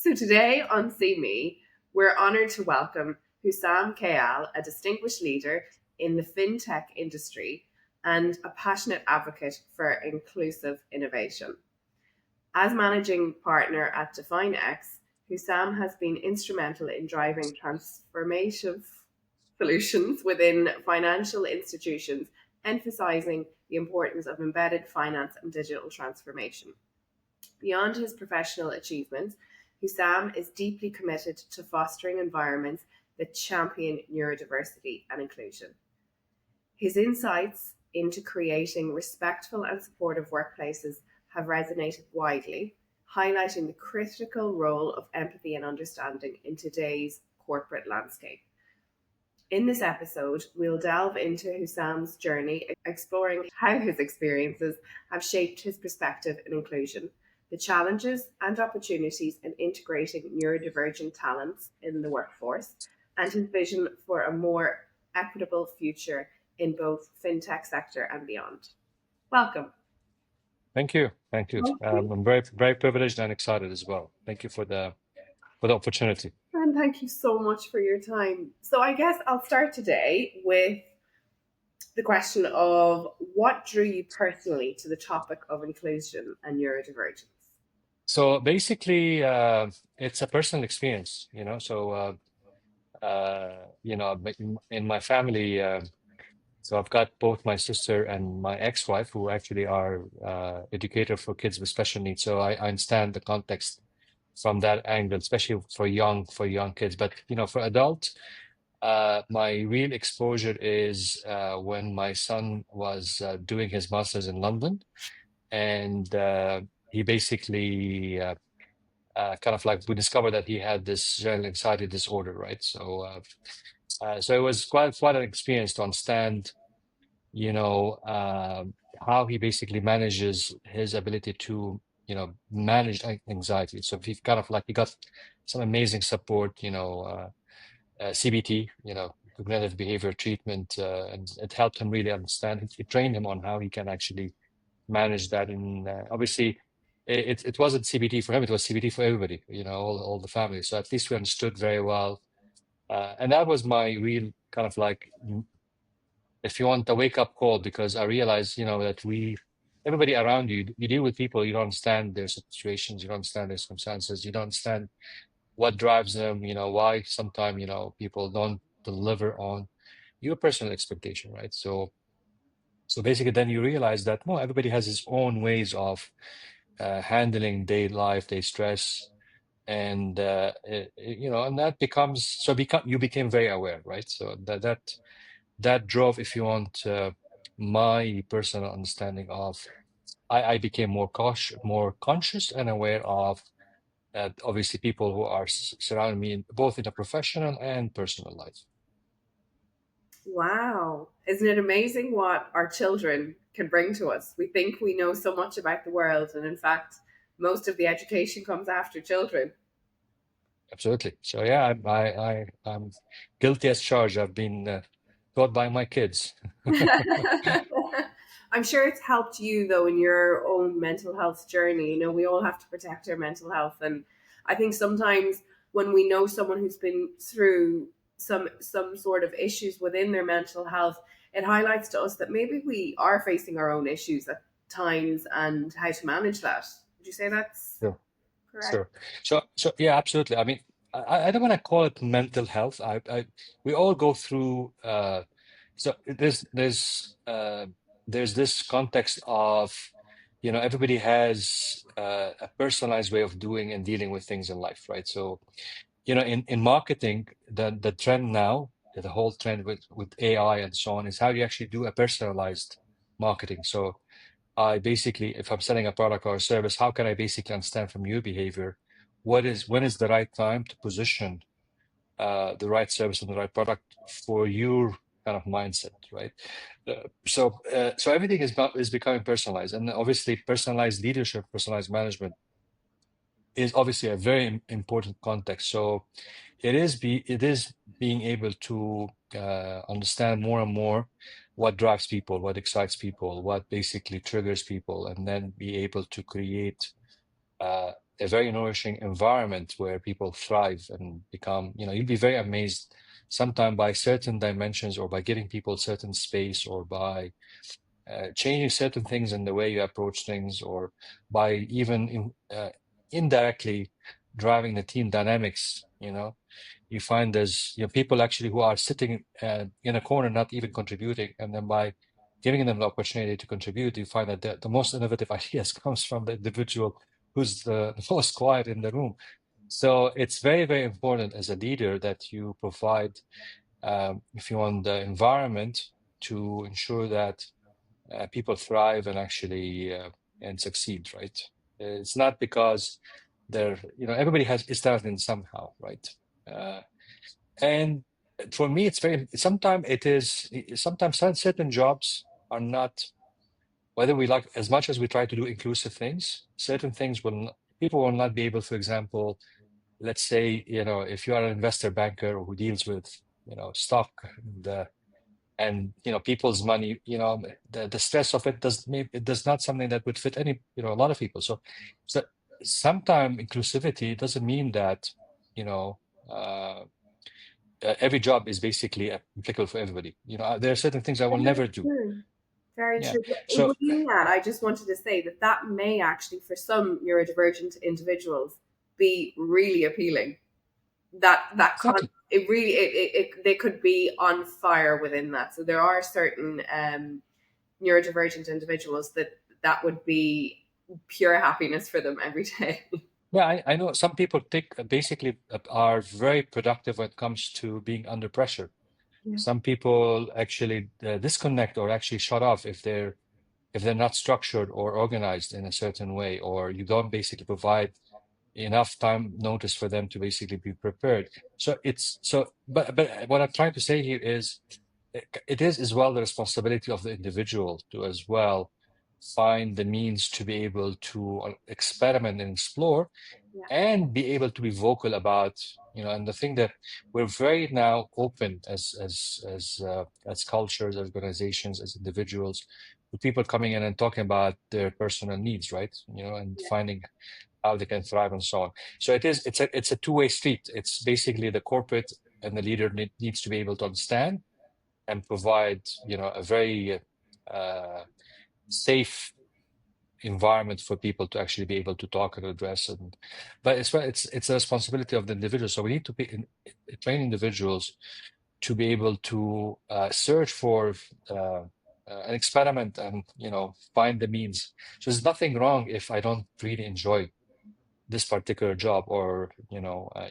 So today on See Me, we're honoured to welcome Houssam Kayal, a distinguished leader in the fintech industry and a passionate advocate for inclusive innovation. As managing partner at DefineX, Houssam has been instrumental in driving transformative solutions within financial institutions, emphasizing the importance of embedded finance and digital transformation. Beyond his professional achievements, Houssam is deeply committed to fostering environments that champion neurodiversity and inclusion. His insights into creating respectful and supportive workplaces have resonated widely, highlighting the critical role of empathy and understanding in today's corporate landscape. In this episode, we'll delve into Hussam's journey, exploring how his experiences have shaped his perspective in inclusion, the challenges and opportunities in integrating neurodivergent talents in the workforce, and his vision for a more equitable future in both fintech sector and beyond. Welcome. Thank you. I'm very privileged and excited as well. Thank you for the opportunity. And thank you so much for your time. So I guess I'll start today with the question of what drew you personally to the topic of inclusion and neurodivergence? So basically, it's a personal experience, So, in my family, so I've got both my sister and my ex-wife who actually are educator for kids with special needs. So I understand the context from that angle, especially for young kids. But for adults, my real exposure is when my son was doing his master's in London, and he basically kind of like we discovered that he had this general anxiety disorder, right? So it was quite an experience to understand, how he basically manages his ability to, manage anxiety. So he got some amazing support, CBT, cognitive behavior treatment, and it helped him really understand. It trained him on how he can actually manage that. And obviously, it wasn't CBT for him; it was CBT for everybody, all the family. So at least we understood very well, and that was my real kind of like, if you want, a wake up call, because I realized, that everybody around you, you deal with people, you don't understand their situations, you don't understand their circumstances, you don't understand what drives them, why sometimes, people don't deliver on your personal expectation, right? So basically then you realize that, no, everybody has his own ways of handling day life, day stress. And, and that becomes, you became very aware, right? So that drove, if you want, my personal understanding of, I became more cautious, more conscious and aware of obviously people who are surrounding me, both in a professional and personal life. Wow. Isn't it amazing what our children can bring to us? We think we know so much about the world, and in fact, most of the education comes after children. Absolutely. So yeah, I'm guilty as charged. I've been taught by my kids. I'm sure it's helped you though in your own mental health journey. We all have to protect our mental health, and I think sometimes when we know someone who's been through some sort of issues within their mental health, it highlights to us that maybe we are facing our own issues at times and how to manage that. Would you say that's correct? Sure. So yeah, absolutely. I mean, I don't want to call it mental health. We all go through. So there's this context of, everybody has a personalized way of doing and dealing with things in life, right? So, in marketing, the trend now, the whole trend with AI and so on, is how you actually do a personalized marketing. So I basically, if I'm selling a product or a service, how can I basically understand from your behavior when is the right time to position the right service and the right product for your kind of mindset, right? So everything is becoming personalized, and obviously personalized leadership, personalized management is obviously a very important context. So it is being able to understand more and more what drives people, what excites people, what basically triggers people, and then be able to create a very nourishing environment where people thrive and become, you'd be very amazed sometimes by certain dimensions, or by giving people certain space, or by changing certain things in the way you approach things, or by even indirectly driving the team dynamics. You find there's people actually who are sitting in a corner not even contributing, and then by giving them the opportunity to contribute, you find that the most innovative ideas comes from the individual who's the most quiet in the room. So it's very, very important as a leader that you provide, if you want, the environment to ensure that people thrive and actually and succeed, right? It's not because they're, everybody is talented somehow, right? Uh, and for me, it's very, sometimes certain jobs are not, whether we like, as much as we try to do inclusive things, certain things people will not be able, for example, let's say, if you are an investor banker who deals with, stock, and people's money, the stress of it does not something that would fit any, a lot of people. So sometimes inclusivity doesn't mean that, you know uh, every job is basically applicable for everybody. There are certain things I will Very never do. true. Very Yeah. true. But So within that, I just wanted to say that that may actually, for some neurodivergent individuals, be really appealing. exactly. It really they could be on fire within that. So there are certain neurodivergent individuals that would be pure happiness for them every day. Yeah, I know some people basically are very productive when it comes to being under pressure. Yeah. Some people actually disconnect or actually shut off if they're not structured or organized in a certain way, or you don't basically provide enough time notice for them to basically be prepared. But what I'm trying to say here is it is as well the responsibility of the individual to as well find the means to be able to experiment and explore, Yeah. and be able to be vocal about, and the thing that we're very now open as cultures, as organizations, as individuals, with people coming in and talking about their personal needs, right? And finding how they can thrive and so on. So it's a two-way street. It's basically the corporate and the leader needs to be able to understand and provide, a very safe environment for people to actually be able to talk and address. But it's a responsibility of the individual. So we need to train individuals to be able to search for an experiment, and find the means. So there's nothing wrong if I don't really enjoy this particular job, or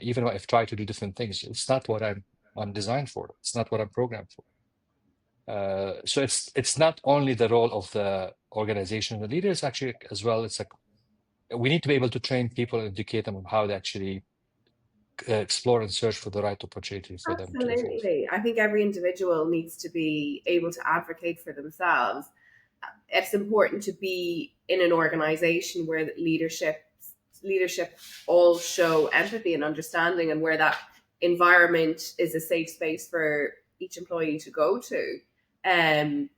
even if I try to do different things. It's not what I'm designed for. It's not what I'm programmed for. So it's not only the role of the organization, the leaders actually as well. We need to be able to train people and educate them on how to actually explore and search for the right opportunity for them to evolve. Absolutely. I think every individual needs to be able to advocate for themselves. It's important to be in an organization where leadership all show empathy and understanding, and where that environment is a safe space for each employee to go to. Um,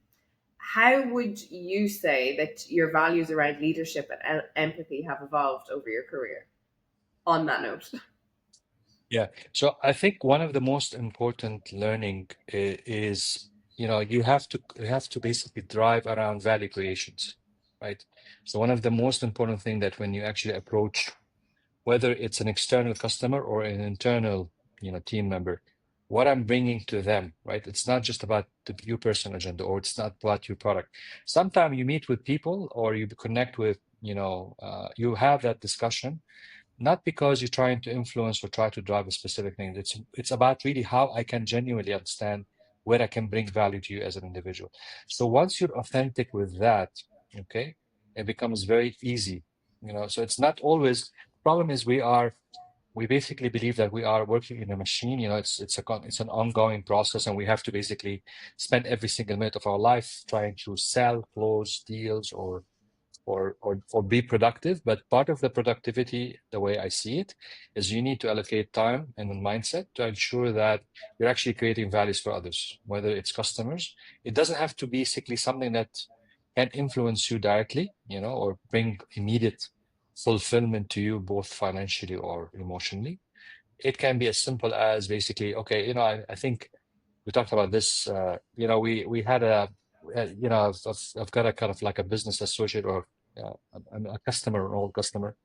how would you say that your values around leadership and empathy have evolved over your career? On that note, Yeah. So I think one of the most important learning is, you have to basically drive around value creations, right? So one of the most important thing that when you actually approach, whether it's an external customer or an internal, team member, what I'm bringing to them, right? It's not just about your personal agenda, or it's not about your product. Sometimes you meet with people or you connect with, you have that discussion, not because you're trying to influence or try to drive a specific thing. It's about really how I can genuinely understand where I can bring value to you as an individual. So once you're authentic with that, okay, it becomes very easy. So it's not always. Problem is we basically believe that we are working in a machine. It's an ongoing process, and we have to basically spend every single minute of our life trying to sell, close deals, or be productive. But part of the productivity, the way I see it, is you need to allocate time and mindset to ensure that you're actually creating values for others, whether it's customers. It doesn't have to be basically something that can influence you directly, or bring immediate fulfillment to you, both financially or emotionally. It can be as simple as basically, okay, I think we talked about this. We had I've got a kind of like a business associate or a customer, an old customer.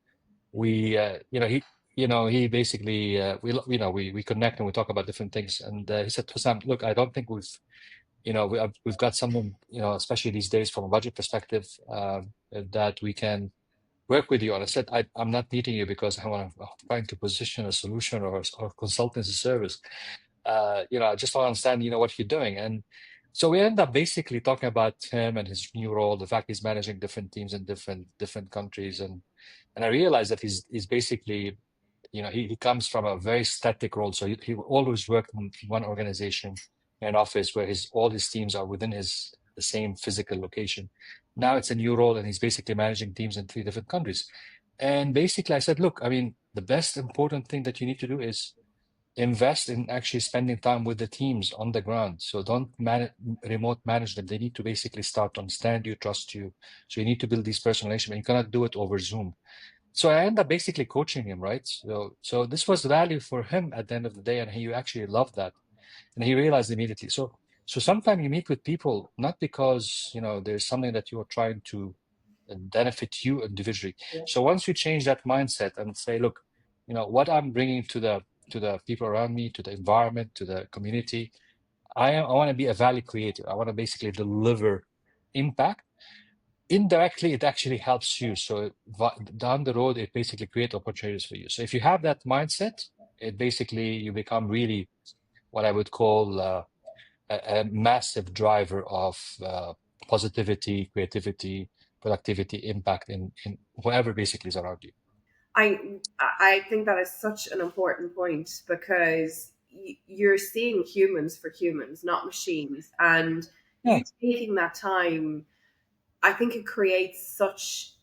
We, he basically, we connect and we talk about different things. And he said, Hussam, look, I don't think we've got someone, especially these days from a budget perspective, that we can work with you on. I said, I'm not meeting you because I'm trying to position a solution or consultancy service. I just want to understand, what you're doing. And so we end up basically talking about him and his new role, the fact he's managing different teams in different countries. And I realized that he's basically, he comes from a very static role. So he always worked in one organization, an office where all his teams are within the same physical location. Now it's a new role, and he's basically managing teams in 3 different countries. And basically, I said, look, I mean, the best important thing that you need to do is invest in actually spending time with the teams on the ground. So don't remote manage them. They need to basically start to understand you, trust you. So you need to build these personal relationships. You cannot do it over Zoom. So I end up basically coaching him, right? So this was value for him at the end of the day, and he actually loved that, and he realized immediately. So sometimes you meet with people not because there's something that you're trying to benefit you individually. Yeah. So once you change that mindset and say, look, what I'm bringing to the people around me, to the environment, to the community, I want to be a value creator. I want to basically deliver impact. Indirectly, it actually helps you. So down the road, it basically creates opportunities for you. So if you have that mindset, it basically you become really what I would call a massive driver of positivity, creativity, productivity, impact in whoever basically is around you. I think that is such an important point because you're seeing humans for humans, not machines, and Yeah, you taking that time, I think it creates such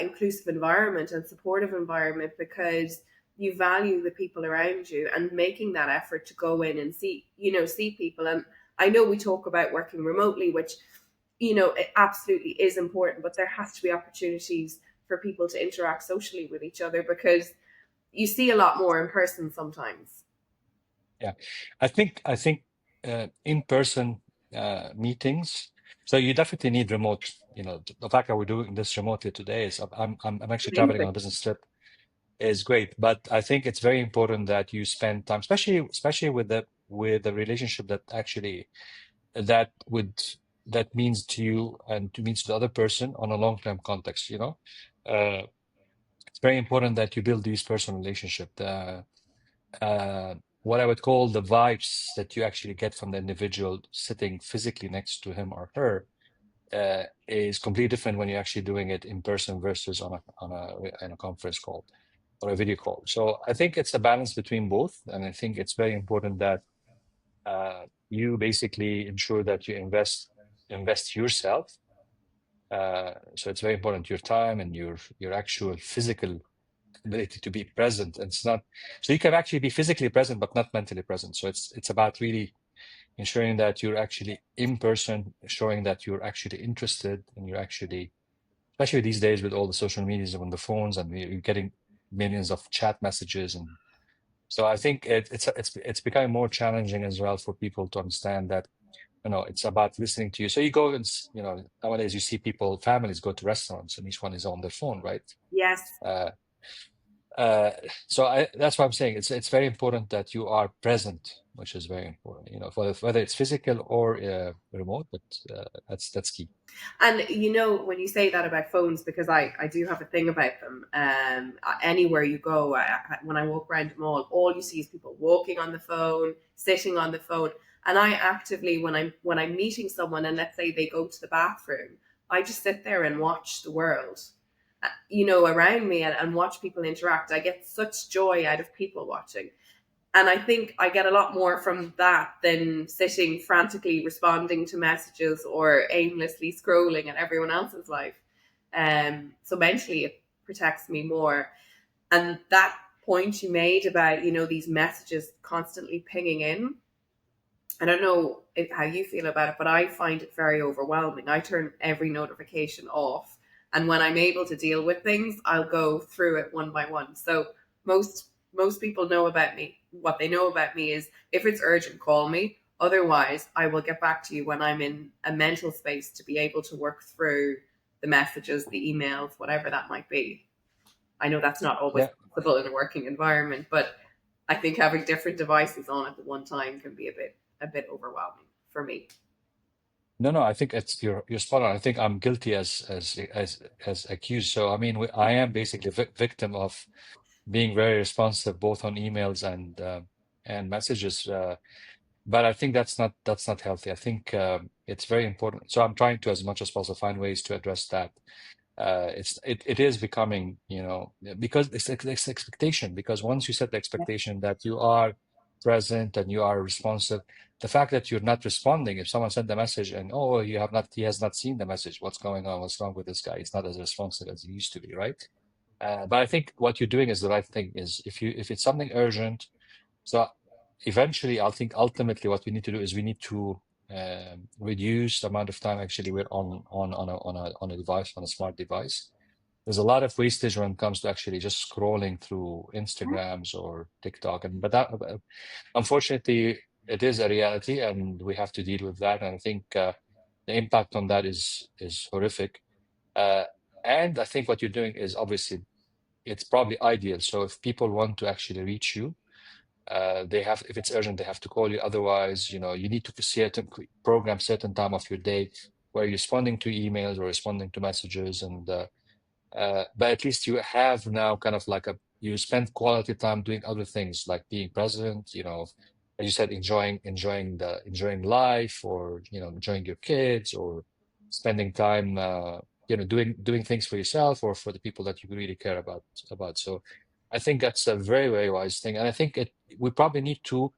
inclusive environment and supportive environment because you value the people around you and making that effort to go in and see people. And I know we talk about working remotely, which it absolutely is important, but there has to be opportunities for people to interact socially with each other because you see a lot more in person sometimes. yeah. I think in-person meetings. So you definitely need remote. The fact that we're doing this remotely today is I'm actually traveling on Amazing. a business trip is great. But I think it's very important that you spend time, especially with the relationship that actually that would that means to you and to means to the other person on a long-term context. It's very important that you build these personal relationship. What I would call the vibes that you actually get from the individual sitting physically next to him or her is completely different when you're actually doing it in person versus on a conference call or a video call. So I think it's a balance between both, and I think it's very important that you basically ensure that you invest yourself. So it's very important your time and your actual physical ability to be present. And it's not so you can actually be physically present but not mentally present. So it's about really ensuring that you're actually in person, showing that you're actually interested and you're actually, especially these days with all the social medias on the phones and you're getting millions of chat messages. And so I think it's becoming more challenging as well for people to understand that it's about listening to you. So you go and nowadays you see families go to restaurants and each one is on their phone, right? Yes. uh, uh, so that's what I'm saying. It's very important that you are present, which is very important. Whether it's physical or remote, but that's key. And when you say that about phones, because I do have a thing about them. Anywhere you go, when I walk around the mall, all you see is people walking on the phone, sitting on the phone. And I actively, when I'm meeting someone, and let's say they go to the bathroom, I just sit there and watch the world, around me and watch people interact. I get such joy out of people watching. And I think I get a lot more from that than sitting frantically responding to messages or aimlessly scrolling at everyone else's life. So mentally, it protects me more. And that point you made about, these messages constantly pinging in, I don't know how you feel about it, but I find it very overwhelming. I turn every notification off. And when I'm able to deal with things, I'll go through it one by one. So most people know about me. What they know about me is if it's urgent, call me. Otherwise, I will get back to you when I'm in a mental space to be able to work through the messages, the emails, whatever that might be. I know that's not always Yeah. possible in a working environment, but I think having different devices on at the one time can be a bit overwhelming for me. No, no, I think it's you're spot on. I think I'm guilty as accused. So I mean, I am basically victim of being very responsive both on emails and messages. But I think that's not healthy. I think it's very important. So I'm trying to, as much as possible, find ways to address that. It is becoming, because it's expectation. Because once you set the expectation that you are present and you are responsive, the fact that you're not responding, if someone sent the message and he has not seen the message, what's going on? What's wrong with this guy? He's not as responsive as he used to be, right? But I think what you're doing is the right thing. Is if it's something urgent, so eventually, I think ultimately what we need to do is we need to reduce the amount of time actually we're on a device, on a smart device. There's a lot of wastage when it comes to actually just scrolling through Instagrams or TikTok, but that unfortunately it is a reality, and we have to deal with that. And I think the impact on that is horrific. Uh, and I think what you're doing is obviously it's probably ideal. So if people want to actually reach you, if it's urgent, they have to call you. Otherwise, you need to program certain time of your day where you're responding to emails or responding to messages, and but at least you have now kind of like you spend quality time doing other things like being present, as you said, enjoying life, or enjoying your kids, or spending time doing things for yourself or for the people that you really care about. So I think that's a very, very wise thing. And I think we probably need to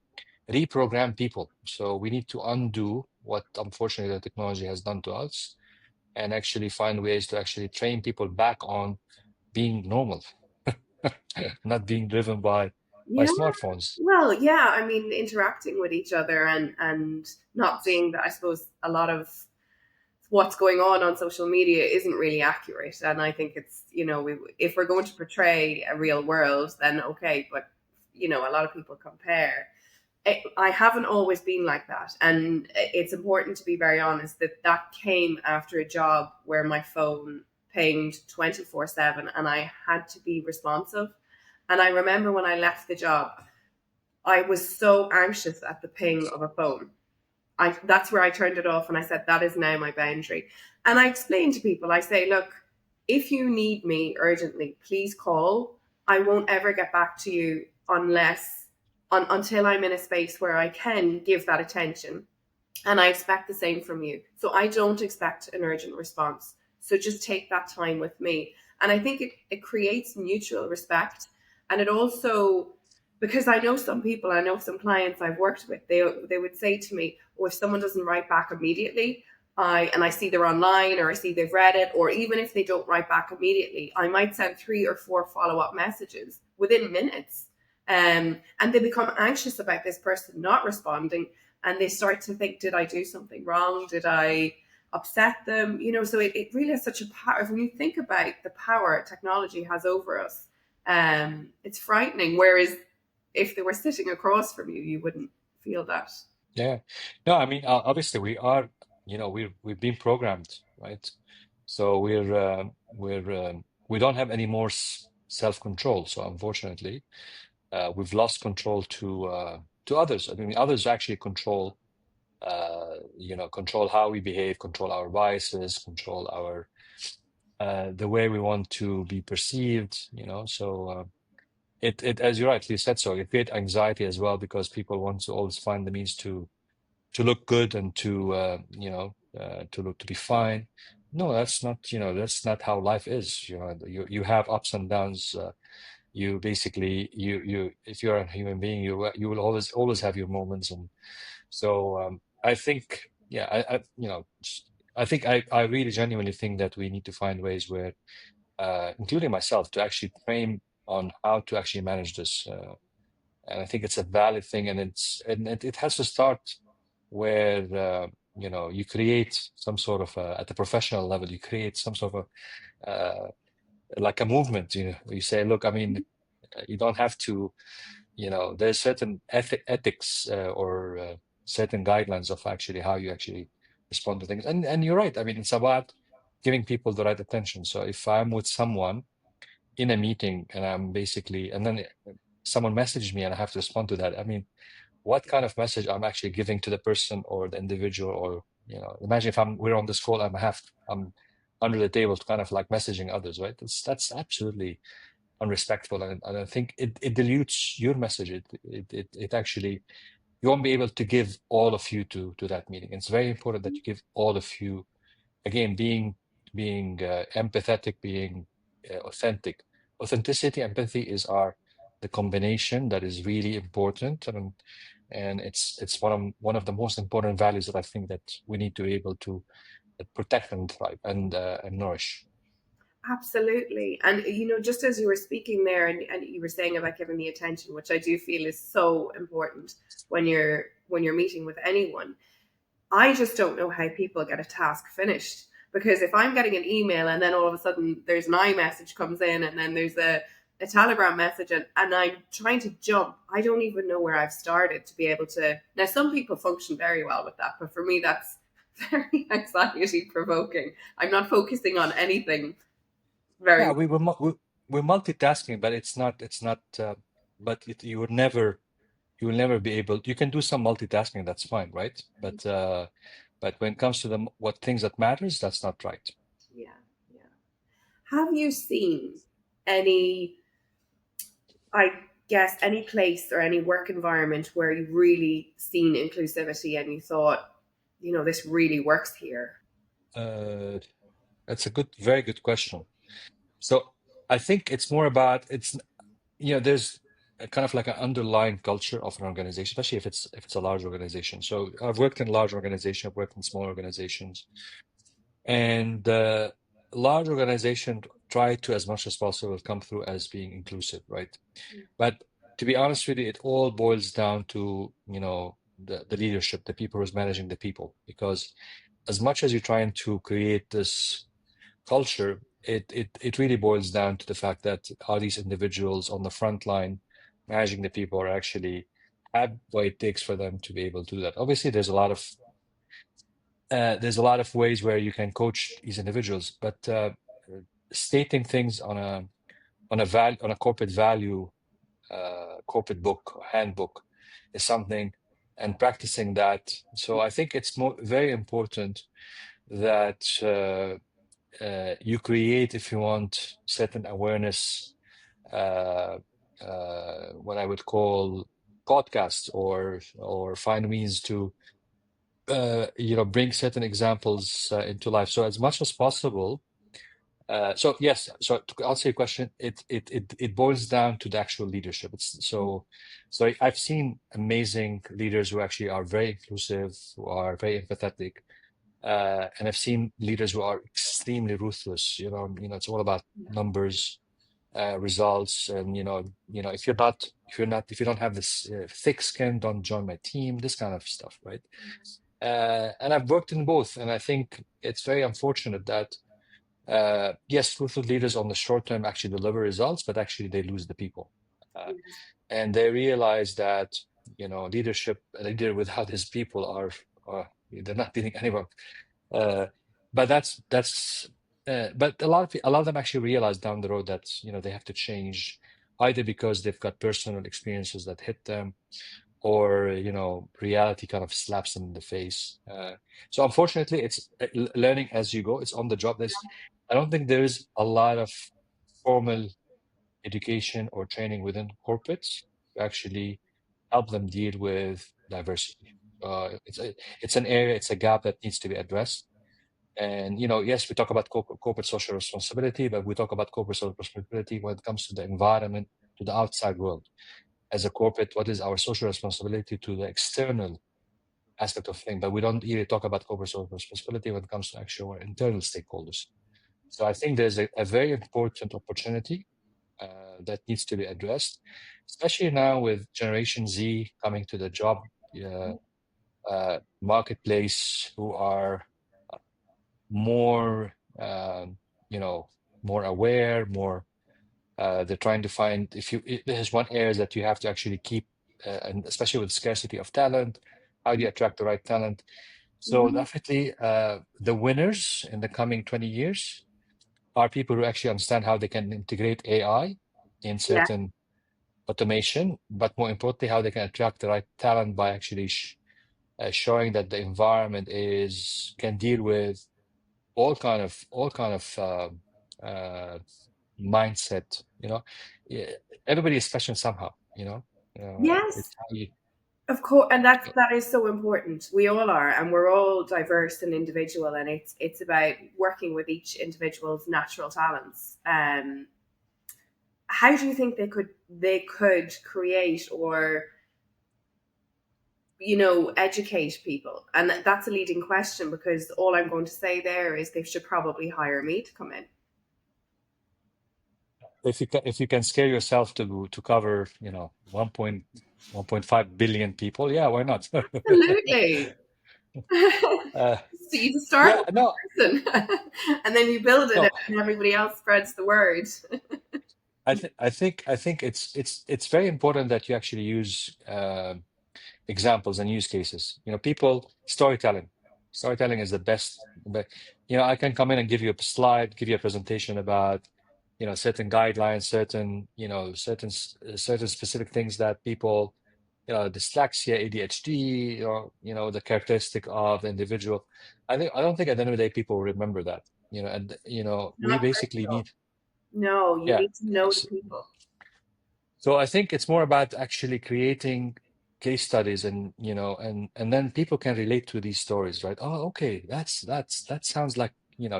reprogram people. So we need to undo what unfortunately the technology has done to us, and actually find ways to actually train people back on being normal, not being driven by Yeah, smartphones. well, yeah, I mean, interacting with each other and not seeing that, I suppose a lot of what's going on social media isn't really accurate. And I think it's, if we're going to portray a real world, then okay, but a lot of people compare. I haven't always been like that. And it's important to be very honest that that came after a job where my phone pinged 24/7 and I had to be responsive. And I remember when I left the job, I was so anxious at the ping of a phone. That's where I turned it off and I said, that is now my boundary. And I explained to people, I say, look, if you need me urgently, please call. I won't ever get back to you until I'm in a space where I can give that attention. And I expect the same from you. So I don't expect an urgent response. So just take that time with me. And I think it creates mutual respect. And it also, because I know some people, I know some clients I've worked with, they would say to me, oh, if someone doesn't write back immediately, I see they're online, or I see they've read it, or even if they don't write back immediately, I might send 3 or 4 follow-up messages within minutes. And they become anxious about this person not responding, and they start to think, did I do something wrong? Did I upset them? So it really has such a power. When you think about the power technology has over us, it's frightening. Whereas if they were sitting across from you, you wouldn't feel that. Yeah. No, I mean, obviously we are, we've been programmed, right? So we don't have any more self-control. So unfortunately, we've lost control to others. I mean, others actually control how we behave, control our biases, control the way we want to be perceived. So it as you rightly said, so it creates anxiety as well, because people want to always find the means to look good and to be fine. No, that's not how life is. You have ups and downs. You basically, if you're a human being, you will always have your moments. And so I think, yeah, I think I really genuinely think that we need to find ways where, including myself, to actually train on how to actually manage this. And I think it's a valid thing, and it has to start where you create some sort of at the professional level, you create some sort of uh, like a movement. You say, look, I mean, you don't have to, there's certain ethics or certain guidelines of actually how you actually respond to things. And you're right. I mean, it's about giving people the right attention. So if I'm with someone in a meeting and and then someone messaged me and I have to respond to that. I mean, what kind of message I'm actually giving to the person or the individual, or imagine if we're on this call, I'm under the table kind of like messaging others, right? That's absolutely unrespectful, and I think it dilutes your message. It actually, you won't be able to give all of you to that meeting. It's very important that you give all of you, again, being empathetic, being authentic. Authenticity, empathy the combination that is really important, and it's one of the most important values that I think that we need to be able to protect and thrive and nourish. Absolutely. And just as you were speaking there, and you were saying about giving the attention, which I do feel is so important when you're meeting with anyone. I just don't know how people get a task finished, because if I'm getting an email and then all of a sudden there's an iMessage comes in, and then there's a Telegram message, and I'm trying to jump, I don't even know where I've started to be able to. Now, some people function very well with that, but for me, that's very anxiety provoking. I'm not focusing on anything Yeah, very. we're multitasking, but it's not. But you will never be able. You can do some multitasking, that's fine, right? But when it comes to what things that matters, that's not right. Yeah, yeah. Have you seen any, I guess, any place or any work environment where you've really seen inclusivity and you thought, this really works here? Uh, that's a very good question. So I think it's more about there's a kind of like an underlying culture of an organization, especially if it's a large organization. So I've worked in large organizations, I've worked in small organizations, and large organizations try to, as much as possible, come through as being inclusive, right? But to be honest with you, it all boils down to the leadership, the people who's managing the people, because as much as you're trying to create this culture, it really boils down to the fact that are these individuals on the front line managing the people are actually have what it takes for them to be able to do that. Obviously, there's a lot of ways where you can coach these individuals, but stating things on a corporate value, corporate book or handbook is something, and practicing that. So I think it's very important that you create, if you want, certain awareness, uh, what I would call podcasts, or find means to bring certain examples into life. So as much as possible. So yes, so to answer your question, it boils down to the actual leadership. So I've seen amazing leaders who actually are very inclusive, who are very empathetic, and I've seen leaders who are extremely ruthless. It's all about numbers, results, and if you don't have this thick skin, don't join my team. This kind of stuff, right? And I've worked in both, and I think it's very unfortunate that yes, truthful leaders on the short term actually deliver results, but actually they lose the people. And they realize that, a leader without his people they're not leading anyone. Uh, but but a lot of them actually realize down the road that, they have to change, either because they've got personal experiences that hit them, or reality kind of slaps them in the face. So unfortunately, it's learning as you go. It's on the job. I don't think there is a lot of formal education or training within corporates to actually help them deal with diversity. It's an area, it's a gap that needs to be addressed. And yes, we talk about corporate social responsibility, but we talk about corporate social responsibility when it comes to the environment, to the outside world. As a corporate, what is our social responsibility to the external aspect of things? But we don't really talk about corporate social responsibility when it comes to actual internal stakeholders. So I think there's a very important opportunity that needs to be addressed, especially now with Generation Z coming to the job marketplace, who are more, you know, more aware, more. They're trying to find there's one area that you have to actually keep, and especially with scarcity of talent, how do you attract the right talent? So Mhm. definitely, the winners in the coming 20 years are people who actually understand how they can integrate AI in Yeah. certain automation, but more importantly, how they can attract the right talent by actually showing that the environment can deal with all kind of uh, mindset. Yeah, everybody is special somehow. It's Yes, how you. of course, and that is so important. We all are, and we're all diverse and individual, and it's about working with each individual's natural talents. How do you think they could create or educate people? And that's a leading question, because all I'm going to say there is they should probably hire me to come in. If you can scale yourself to cover 1.5 billion people, yeah, why not? Absolutely. uh, So you just start yeah, with no, one person, and then you build it, no. and everybody else spreads the word. I think it's very important that you actually use examples and use cases. People storytelling. Storytelling is the best. But I can come in and give you a slide, give you a presentation about certain guidelines, certain specific things that people, dyslexia, ADHD, the characteristic of the individual. I don't think at the end of the day people remember that. And we Not basically personal. need. No, you Yeah. need to know the people. So I think it's more about actually creating case studies, and then people can relate to these stories, right? Oh, okay, that sounds like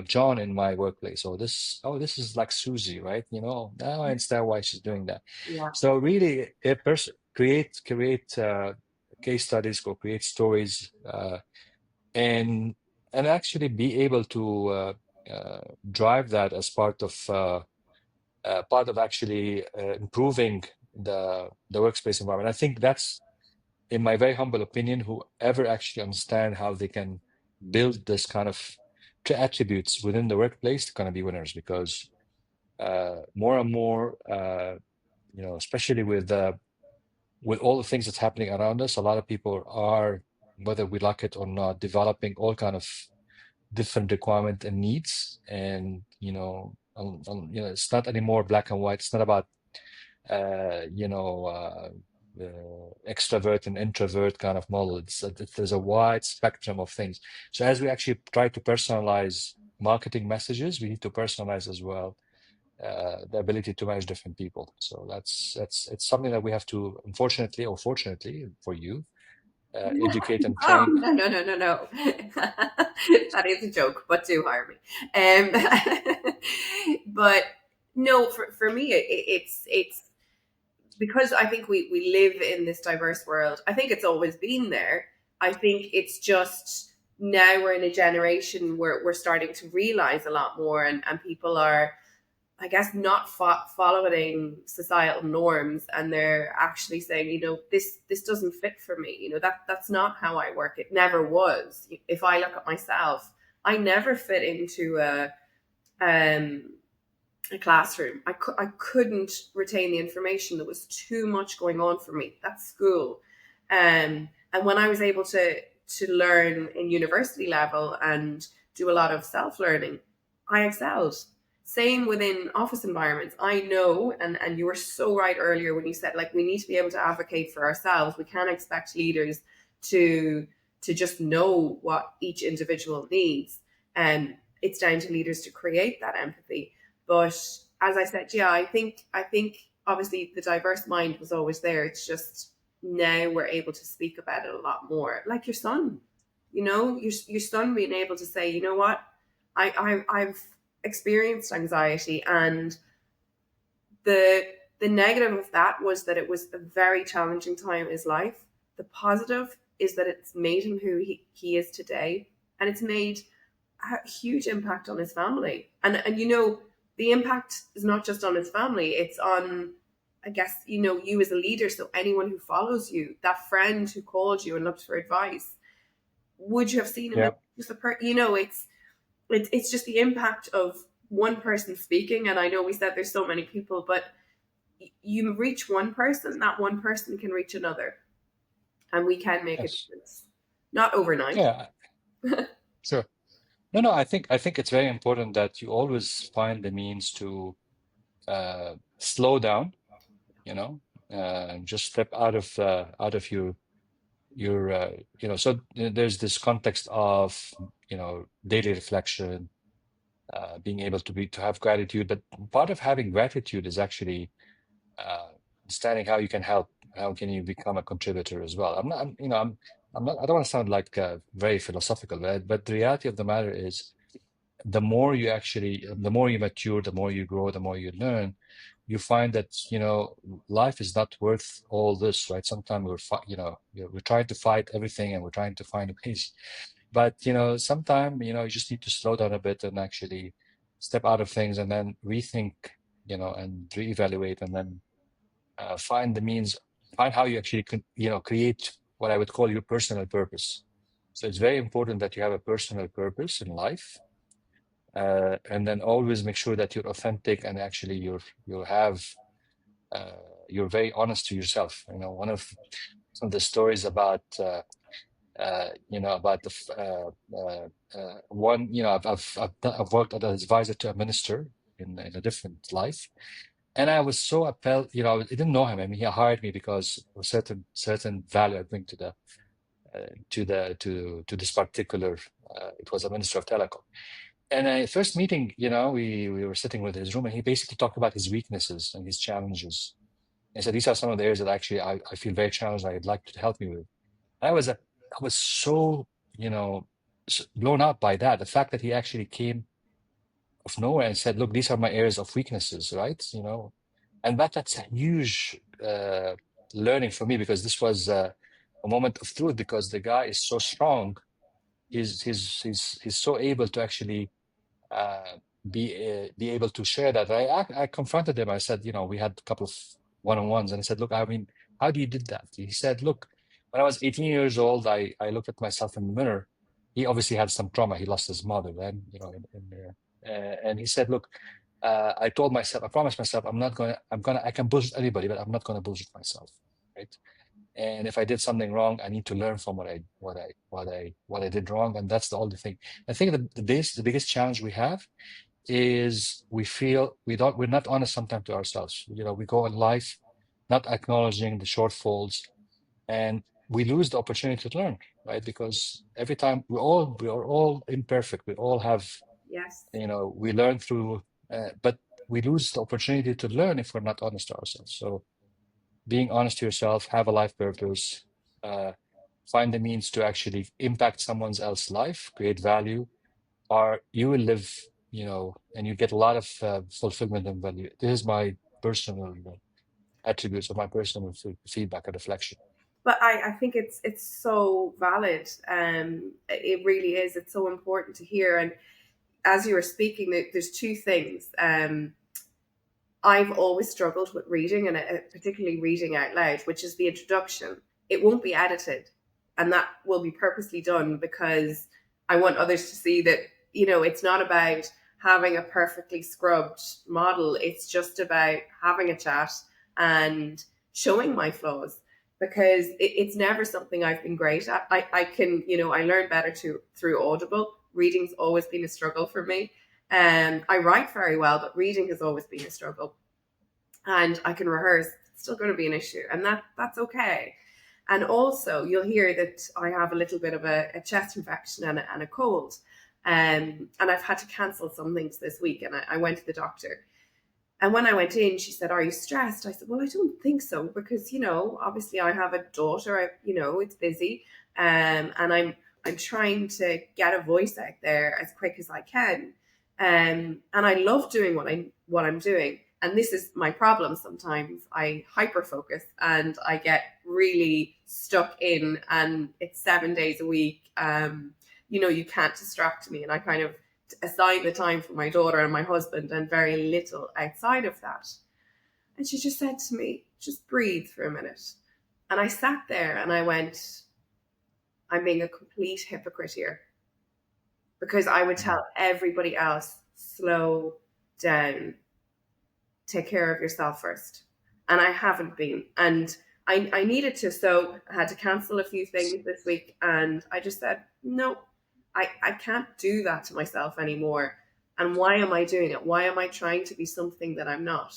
John in my workplace, or this is like Susie, right? Now I understand why she's doing that. Yeah. So really, a person create case studies or create stories, and actually be able to drive that as part of actually improving the workspace environment. I think that's, in my very humble opinion, whoever actually understand how they can build this kind of attributes within the workplace, they're going to be winners, because more and more, especially with all the things that's happening around us, a lot of people are, whether we like it or not, developing all kind of different requirement and needs, and it's not anymore black and white. It's not about uh, you know, uh, extrovert and introvert kind of model. There's a wide spectrum of things. So as we actually try to personalize marketing messages, we need to personalize as well the ability to manage different people. So it's something that we have to, unfortunately or fortunately for you, educate and Oh, train. no, no, no, no, no. That is a joke, but do hire me. But no, for me, it's because I think we live in this diverse world. I think it's always been there. I think it's just now we're in a generation where we're starting to realize a lot more, and people are, I guess, not following societal norms, and they're actually saying, this doesn't fit for me. That's not how I work. It never was. If I look at myself, I never fit into um, a classroom. I couldn't retain the information. There was too much going on for me. That's school. And when I was able to learn in university level and do a lot of self learning, I excelled. Same within office environments. I know, and you were so right earlier when you said, like, we need to be able to advocate for ourselves. We can't expect leaders to just know what each individual needs. And it's down to leaders to create that empathy. But as I said, yeah, I think obviously the diverse mind was always there. It's just now we're able to speak about it a lot more. Like your son, your son being able to say, you know what, I've experienced anxiety, and the the negative of that was that it was a very challenging time in his life. The positive is that it's made him who he is today, and it's made a huge impact on his family. And the impact is not just on his family, it's on, I guess, you as a leader. So anyone who follows you, that friend who called you and looked for advice, would you have seen him as Yeah. just a it's just the impact of one person speaking, and I know we said there's so many people, but you reach one person, that one person can reach another, and we can make a Yes. difference. Not overnight. Yeah, sure. No, I think it's very important that you always find the means to slow down, and just step out of your so there's this context of daily reflection, being able to have gratitude, but part of having gratitude is actually understanding how you can help, how can you become a contributor as well. I'm not, I don't want to sound like very philosophical, but the reality of the matter is the more you mature, the more you grow, the more you learn, you find that life is not worth all this, right? Sometimes we're trying to fight everything, and we're trying to find a peace, but sometimes you just need to slow down a bit and actually step out of things, and then rethink, and reevaluate, and then find the means, find how you actually can create what I would call your personal purpose. So it's very important that you have a personal purpose in life, and then always make sure that you're authentic, and actually uh, you're very honest to yourself. One of some of the stories about about one, I've worked as an advisor to a minister in a different life, and I was so appalled. I didn't know him. I mean, he hired me because of certain value I bring to this particular. It was a minister of telecom. And first meeting, we were sitting with his room, and he basically talked about his weaknesses and his challenges. And said, these are some of the areas that actually I feel very challenged. I'd like to help me with. I was so, blown out by that. The fact that he actually came of nowhere and said, look, these are my areas of weaknesses, right? And that's a huge learning for me, because this was a moment of truth, because the guy is so strong. He's so able to actually uh, be able to share that. I confronted him. I said, we had a couple of one-on-ones, and I said, look, I mean, how do you did that? He said, look, when I was 18 years old, I looked at myself in the mirror. He obviously had some trauma. He lost his mother then, and he said, look, I promised myself, I can bullshit anybody, but I'm not gonna bullshit myself, right? And if I did something wrong, I need to learn from what I did wrong, and that's the only thing. I think that the biggest challenge we have is we feel we're not honest sometimes to ourselves. We go in life not acknowledging the shortfalls, and we lose the opportunity to learn, right? Because every time we are all imperfect. We all have, Yes. we learn through, but we lose the opportunity to learn if we're not honest to ourselves. So being honest to yourself, have a life purpose, uh, find the means to actually impact someone else's life, create value, or you will live, and you get a lot of fulfillment and value. This is my personal attributes, or my personal feedback and reflection. But I think it's so valid. It really is. It's so important to hear. And as you were speaking, there's two things. I've always struggled with reading, and particularly reading out loud, which is the introduction. It won't be edited, and that will be purposely done because I want others to see that, it's not about having a perfectly scrubbed model. It's just about having a chat and showing my flaws, because it's never something I've been great at. I can, I learn better through Audible. Reading's always been a struggle for me. I write very well, but reading has always been a struggle. And I can rehearse; it's still going to be an issue, and that's okay. And also, you'll hear that I have a little bit of a chest infection and a cold, and I've had to cancel some things this week. And I went to the doctor, and when I went in, she said, "Are you stressed?" I said, "Well, I don't think so, because obviously I have a daughter. It's busy, and I'm trying to get a voice out there as quick as I can, and I love doing what I'm doing. And this is my problem. Sometimes I hyper focus and I get really stuck in, and it's 7 days a week. You can't distract me, and I kind of assign the time for my daughter and my husband, and very little outside of that." And she just said to me, "Just breathe for a minute." And I sat there and I went, I'm being a complete hypocrite here, because I would tell everybody else, slow down, take care of yourself first. And I haven't been. And I needed to. So I had to cancel a few things this week. And I just said, no, I can't do that to myself anymore. And why am I doing it? Why am I trying to be something that I'm not?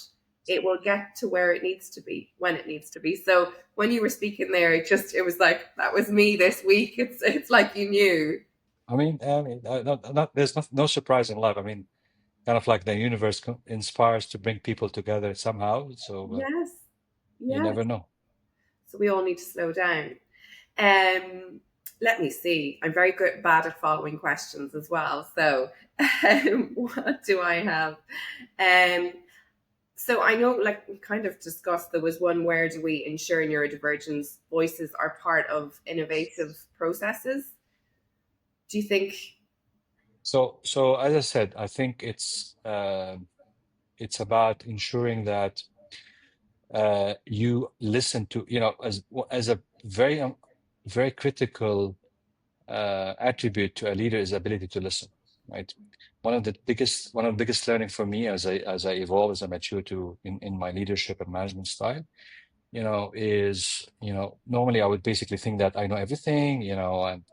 It will get to where it needs to be when it needs to be. So when you were speaking there, it was like that was me this week. It's like you knew. I mean, there's no surprise in life. I mean, kind of like the universe inspires to bring people together somehow. So Yes. you Yes. never know. So we all need to slow down. Let me see. I'm very bad at following questions as well. So, what do I have? Um, so I know, like we kind of discussed, there was one: where do we ensure neurodivergence voices are part of innovative processes? Do you think? So as I said, I think it's about ensuring that you listen to, as a very critical attribute to a leader is ability to listen, right? One of the biggest learning for me as I evolve, as I mature in my leadership and management style, is, normally I would basically think that I know everything, and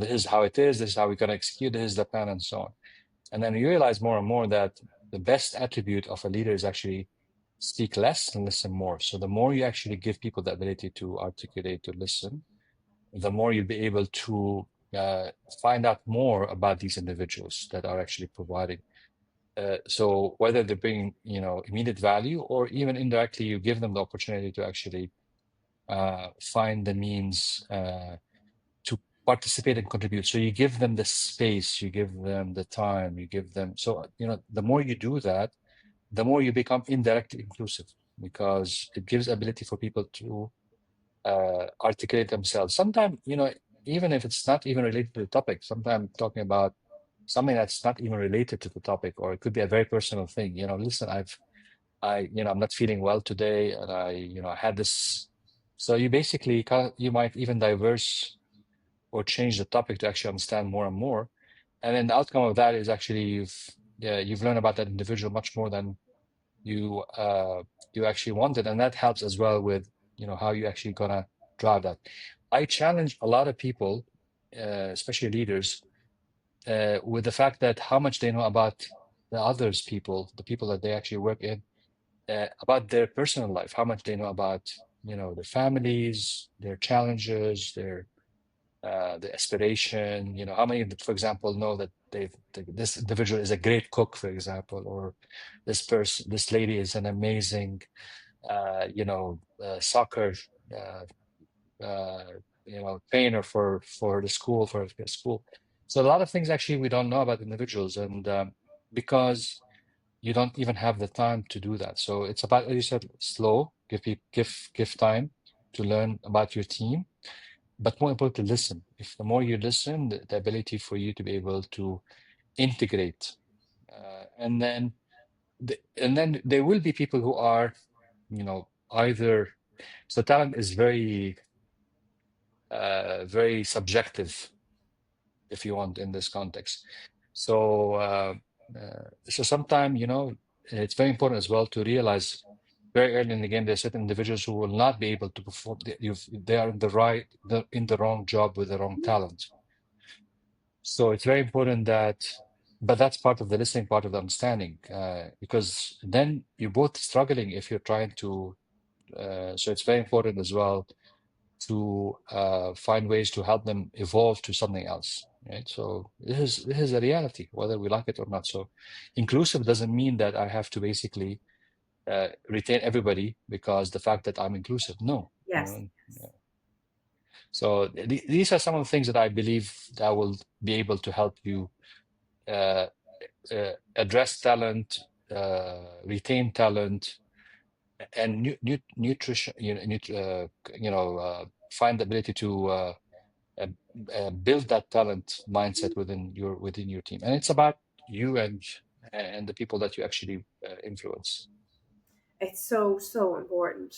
this is how it is, this is how we're going to execute, this is the plan, and so on. And then you realize more and more that the best attribute of a leader is actually speak less and listen more. So the more you actually give people the ability to articulate, to listen, the more you'll be able to find out more about these individuals that are actually providing. So whether they're bringing, immediate value, or even indirectly, you give them the opportunity to actually find the means to participate and contribute. So you give them the space, you give them the time, you give them. So the more you do that, the more you become indirectly inclusive, because it gives ability for people to articulate themselves. Sometimes, even if it's not even related to the topic, sometimes talking about something that's not even related to the topic, or it could be a very personal thing. Listen, I'm not feeling well today, and I had this. So you basically you might even diverse or change the topic to actually understand more and more. And then the outcome of that is actually you've learned about that individual much more than you you actually wanted, and that helps as well with how you actually gonna drive that. I challenge a lot of people, especially leaders, with the fact that how much they know about the people that they actually work in, about their personal life, how much they know about their families, their challenges, the aspiration. How many, for example, know that this individual is a great cook, for example, or this lady is an amazing, soccer, uh, uh, trainer for the school. So a lot of things actually we don't know about individuals, and because you don't even have the time to do that. So it's about, as you said, slow. Give time to learn about your team, but more importantly, listen. If the more you listen, the ability for you to be able to integrate, and then there will be people who are, either. So talent is very subjective, if you want, in this context. So sometimes, it's very important as well to realize very early in the game there's certain individuals who will not be able to perform. They are in the wrong job with the wrong talent. So it's very important but that's part of the listening, part of the understanding, because then you're both struggling if you're trying to. So it's very important as well to find ways to help them evolve to something else. Right. So this is a reality, whether we like it or not. So inclusive doesn't mean that I have to basically retain everybody because the fact that I'm inclusive. No. Yes. So these are some of the things that I believe that will be able to help you uh, address talent, retain talent, and nutrition. Find the ability to uh, build that talent mindset within your team, and it's about you and the people that you actually influence. It's so, so important.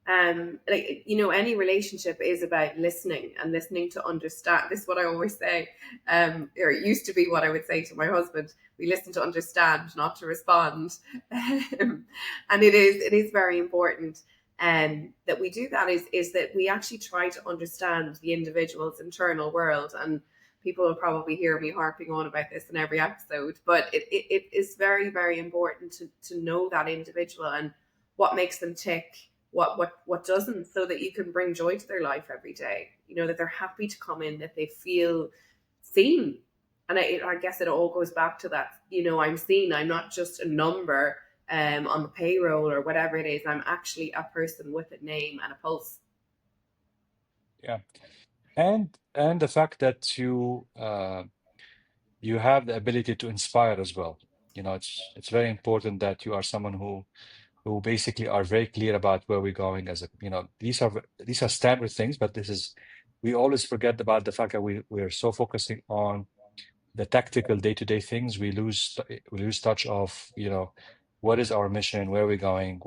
Like, any relationship is about listening and listening to understand. This is what I always say, or it used to be what I would say to my husband. We listen to understand, not to respond. And it is very important that we do that, is that we actually try to understand the individual's internal world. And people will probably hear me harping on about this in every episode, but it is very, very important to know that individual and what makes them tick, what doesn't, so that you can bring joy to their life every day. That they're happy to come in, that they feel seen. And I guess it all goes back to that. I'm seen. I'm not just a number on the payroll or whatever it is. I'm actually a person with a name and a pulse. Yeah. And the fact that you have the ability to inspire as well. It's very important that you are someone who basically are very clear about where we're going. These are standard things, but we always forget about the fact that we're so focusing on the tactical day-to-day things. We lose touch of what is our mission, where we're going,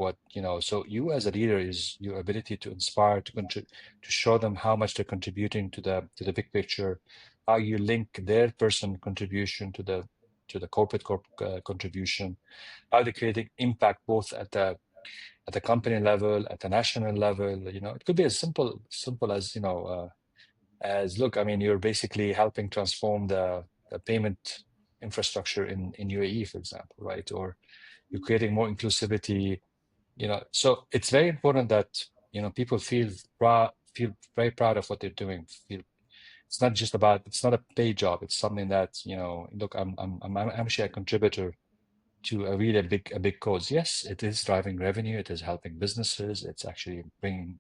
so you as a leader is your ability to inspire, to show them how much they're contributing to the big picture, how you link their personal contribution to the corporate contribution, how they're creating impact both at the company level, at the national level. It could be as simple as look, I mean, you're basically helping transform the payment infrastructure in UAE, for example, right? Or you're creating more inclusivity. So it's very important that people feel very proud of what they're doing. It's not a paid job. It's something that look, I'm actually a contributor to a really big cause. Yes, it is driving revenue. It is helping businesses. It's actually paying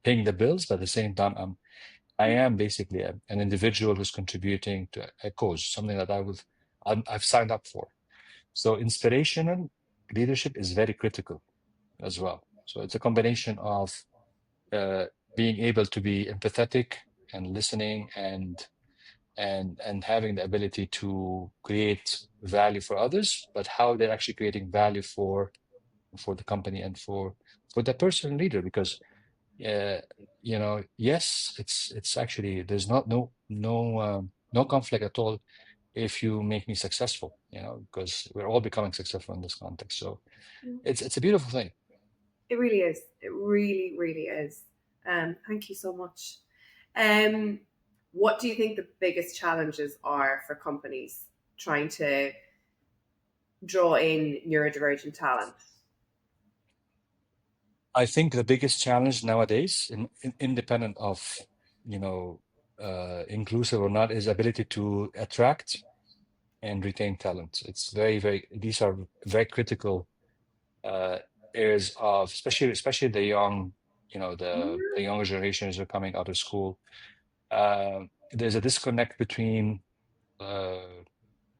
the bills. But at the same time, I am basically an individual who's contributing to a cause, something that I've signed up for. So inspirational leadership is very critical as well. So it's a combination of uh, being able to be empathetic and listening and having the ability to create value for others, but how they're actually creating value for the company and for the person leader. Because uh, yes, it's actually there's no conflict at all if you make me successful, because we're all becoming successful in this context. So it's a beautiful thing. It really is. It really, really is. Thank you so much. Um, what do you think the biggest challenges are for companies trying to draw in neurodivergent talent? I think the biggest challenge nowadays, independent of inclusive or not, is ability to attract and retain talent. It's these are very critical uh, areas of, especially the young, the younger generations are coming out of school. There's a disconnect between uh,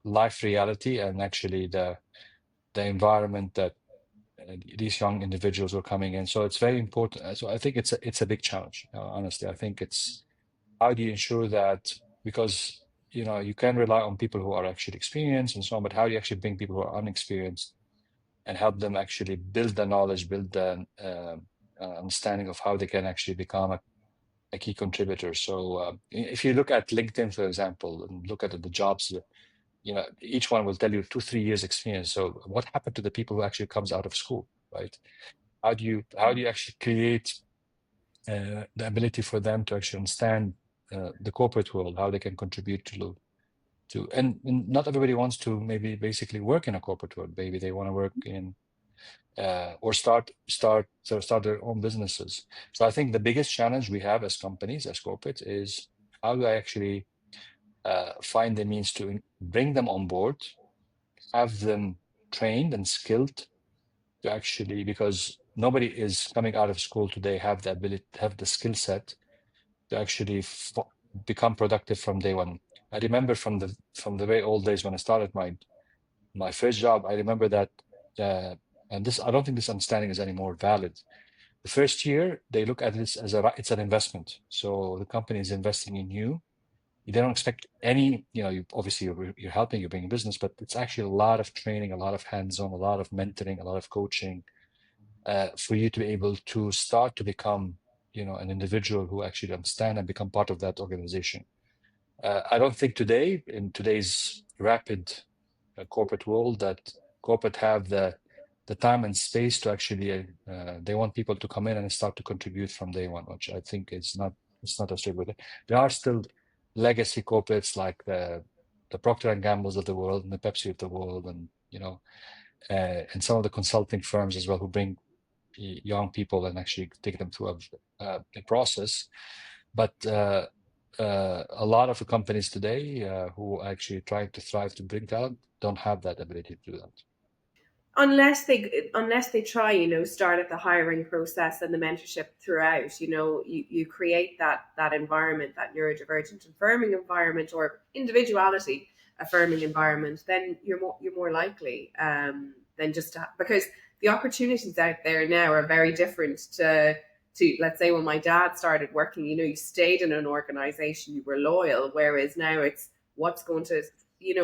life reality and actually the environment that these young individuals are coming in. So it's very important. So I think it's a big challenge. Honestly, I think it's how do you ensure that, because you can rely on people who are actually experienced and so on, but how do you actually bring people who are unexperienced and help them actually build the knowledge, build the understanding of how they can actually become a key contributor. So if you look at LinkedIn, for example, and look at the jobs, each one will tell you 2-3 years experience. So what happened to the people who actually comes out of school, right? How do you actually create the ability for them to actually understand the corporate world, how they can contribute and not everybody wants to maybe basically work in a corporate world. Maybe they want to work in or start their own businesses. So I think the biggest challenge we have as companies, as corporates, is how do I actually find the means to bring them on board, have them trained and skilled to actually, because nobody is coming out of school today have the ability, have the skill set to actually become productive from day one. I remember from the very old days when I started my first job. I remember that, and this I don't think this understanding is anymore valid. The first year they look at this as it's an investment. So the company is investing in you. They don't expect any, obviously you're helping, you're bringing business, but it's actually a lot of training, a lot of hands-on, a lot of mentoring, a lot of coaching, for you to be able to start to become, an individual who actually understand and become part of that organization. I don't think today, in today's rapid corporate world, that corporate have the time and space to actually they want people to come in and start to contribute from day one, which I think is not it's not a straight with it. There are still legacy corporates like the Procter and Gambles of the world and the Pepsi of the world, and and some of the consulting firms as well, who bring young people and actually take them through a process. But a lot of the companies today who are actually trying to thrive to bring talent don't have that ability to do that. Unless they try, start at the hiring process and the mentorship throughout. You create that environment, that neurodivergent affirming environment, or individuality affirming environment, then you're more likely than just because the opportunities out there now are very different to, let's say, when my dad started working. You stayed in an organization, you were loyal, whereas now it's what's going to